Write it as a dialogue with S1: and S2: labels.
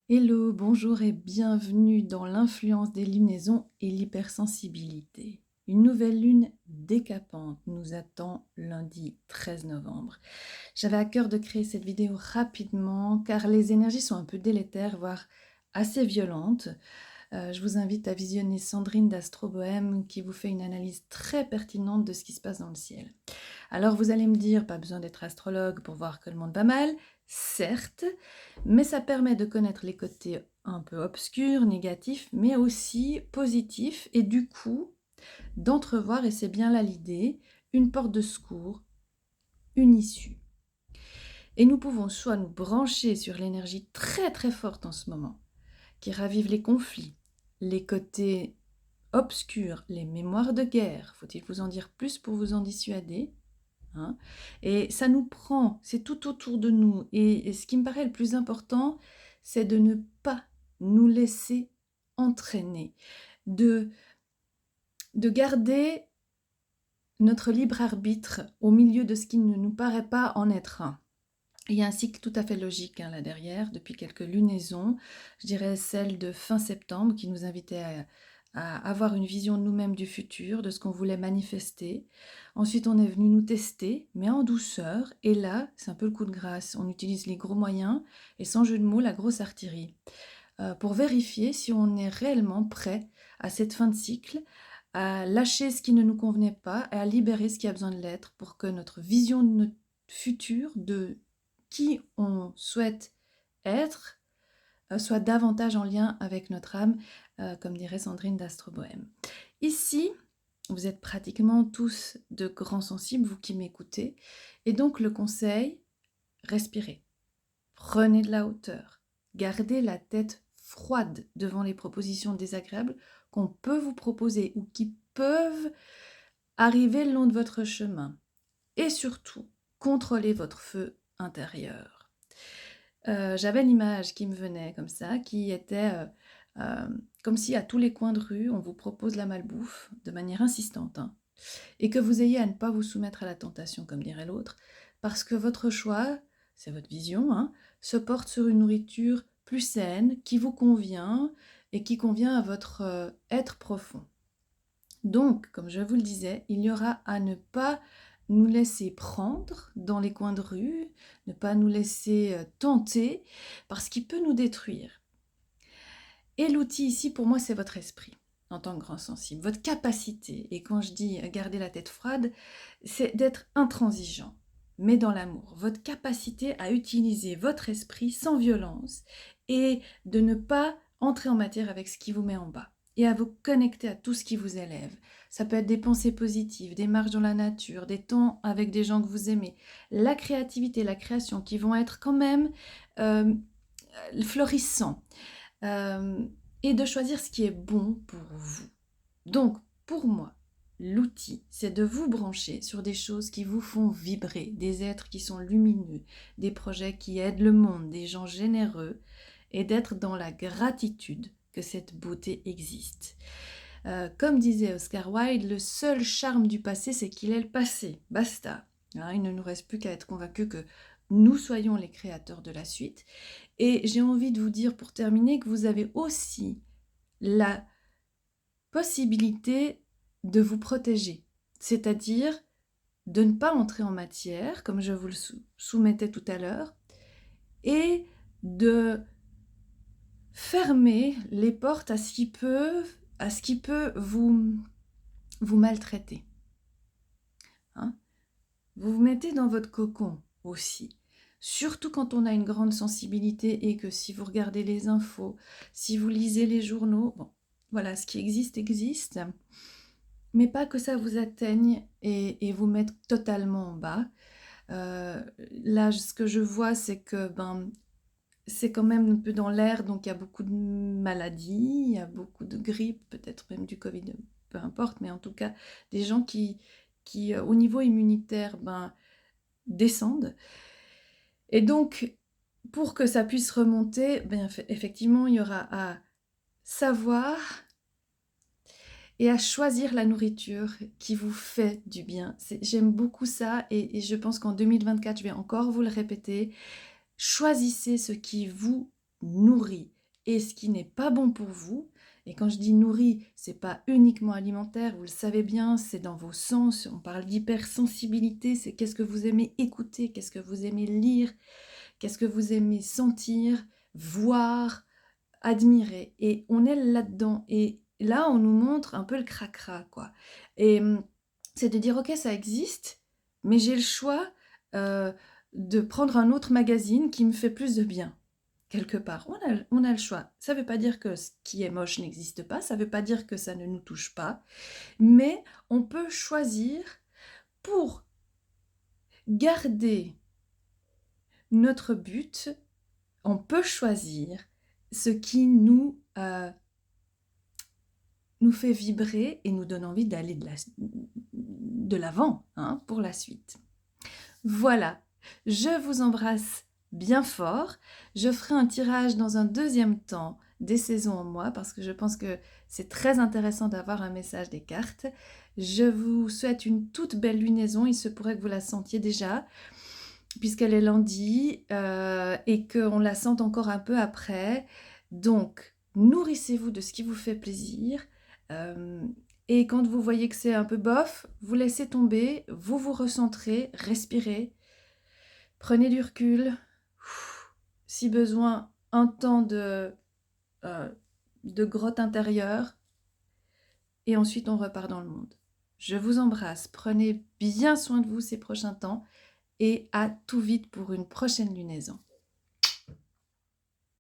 S1: Hello, bonjour et bienvenue dans l'influence des lunaisons et l'hypersensibilité. Une nouvelle lune décapante nous attend lundi 13 novembre. J'avais à cœur de créer cette vidéo rapidement car les énergies sont un peu délétères, voire assez violentes. Je vous invite à visionner Sandrine d'Astro Bohème qui vous fait une analyse très pertinente de ce qui se passe dans le ciel. Alors vous allez me dire, pas besoin d'être astrologue pour voir que le monde va mal, certes, mais ça permet de connaître les côtés un peu obscurs, négatifs, mais aussi positifs, et du coup, d'entrevoir, et c'est bien là l'idée, une porte de secours, une issue. Et nous pouvons soit nous brancher sur l'énergie très très forte en ce moment, qui ravive les conflits, les côtés obscurs, les mémoires de guerre, faut-il vous en dire plus pour vous en dissuader, hein. Et ça nous prend, c'est tout autour de nous. Et ce qui me paraît le plus important, c'est de ne pas nous laisser entraîner, de, de garder notre libre arbitre au milieu de ce qui ne nous paraît pas en être un. Il y a un cycle tout à fait logique là derrière, depuis quelques lunaisons, je dirais celle de fin septembre, qui nous invitait à avoir une vision de nous-mêmes du futur, de ce qu'on voulait manifester. Ensuite, on est venu nous tester, mais en douceur. Et là, c'est un peu le coup de grâce. On utilise les gros moyens et sans jeu de mots, la grosse artillerie, pour vérifier si on est réellement prêt à cette fin de cycle, à lâcher ce qui ne nous convenait pas et à libérer ce qui a besoin de l'être pour que notre vision de notre futur, de qui on souhaite être, soit davantage en lien avec notre âme, comme dirait Sandrine d'Astro Bohème. Ici, vous êtes pratiquement tous de grands sensibles, vous qui m'écoutez, et donc le conseil, respirez, prenez de la hauteur, gardez la tête froide devant les propositions désagréables qu'on peut vous proposer ou qui peuvent arriver le long de votre chemin. Et surtout, contrôlez votre feu intérieur. J'avais l'image qui me venait comme ça, qui était comme si à tous les coins de rue, on vous propose la malbouffe de manière insistante, hein, et que vous ayez à ne pas vous soumettre à la tentation, comme dirait l'autre, parce que votre choix, c'est votre vision, hein, se porte sur une nourriture plus saine, qui vous convient et qui convient à votre être profond. Donc, comme je vous le disais, il y aura à ne pas nous laisser prendre dans les coins de rue, ne pas nous laisser tenter, parce qu'il peut nous détruire. Et l'outil ici, pour moi, c'est votre esprit, en tant que grand sensible, votre capacité. Et quand je dis garder la tête froide, c'est d'être intransigeant, mais dans l'amour. Votre capacité à utiliser votre esprit sans violence et de ne pas entrer en matière avec ce qui vous met en bas et à vous connecter à tout ce qui vous élève. Ça peut être des pensées positives, des marches dans la nature, des temps avec des gens que vous aimez, la créativité, la création qui vont être quand même florissants. Et de choisir ce qui est bon pour vous. Donc, pour moi, l'outil, c'est de vous brancher sur des choses qui vous font vibrer, des êtres qui sont lumineux, des projets qui aident le monde, des gens généreux, et d'être dans la gratitude que cette beauté existe. Comme disait Oscar Wilde, le seul charme du passé, c'est qu'il est le passé. Basta. Hein, il ne nous reste plus qu'à être convaincus que nous soyons les créateurs de la suite. Et j'ai envie de vous dire pour terminer que vous avez aussi la possibilité de vous protéger, c'est-à-dire de ne pas entrer en matière, comme je vous le soumettais tout à l'heure, et de fermer les portes à ce qui peut vous maltraiter. Hein, vous vous mettez dans votre cocon aussi. Surtout quand on a une grande sensibilité et que si vous regardez les infos, si vous lisez les journaux, bon, voilà, ce qui existe, existe, mais pas que ça vous atteigne et vous mette totalement en bas. Là, ce que je vois, c'est que c'est quand même un peu dans l'air, donc il y a beaucoup de maladies, il y a beaucoup de grippe, peut-être même du Covid, peu importe, mais en tout cas, des gens qui au niveau immunitaire, descendent. Et donc, pour que ça puisse remonter, effectivement, il y aura à savoir et à choisir la nourriture qui vous fait du bien. J'aime beaucoup ça et je pense qu'en 2024, je vais encore vous le répéter, choisissez ce qui vous nourrit. et ce qui n'est pas bon pour vous. Et quand je dis nourri, c'est pas uniquement alimentaire, vous le savez bien, c'est dans vos sens. On parle d'hypersensibilité, c'est qu'est-ce que vous aimez écouter, qu'est-ce que vous aimez lire, qu'est-ce que vous aimez sentir, voir, admirer. Et on est là-dedans. Et là, on nous montre un peu le cracra, quoi. Et c'est de dire, ok, ça existe, mais j'ai le choix de prendre un autre magazine qui me fait plus de bien. Quelque part, on a le choix. Ça ne veut pas dire que ce qui est moche n'existe pas, ça ne veut pas dire que ça ne nous touche pas, mais on peut choisir pour garder notre but, on peut choisir ce qui nous fait vibrer et nous donne envie d'aller de l'avant pour la suite. Voilà, je vous embrasse bien fort. Je ferai un tirage dans un deuxième temps des saisons en mois parce que je pense que c'est très intéressant d'avoir un message des cartes. Je vous souhaite une toute belle lunaison. Il se pourrait que vous la sentiez déjà puisqu'elle est lundi et qu'on la sente encore un peu après. Donc, nourrissez-vous de ce qui vous fait plaisir. Et quand vous voyez que c'est un peu bof, vous laissez tomber, vous vous recentrez, respirez, prenez du recul, si besoin, un temps de grotte intérieure, et ensuite on repart dans le monde. Je vous embrasse, prenez bien soin de vous ces prochains temps, et à tout vite pour une prochaine lunaison.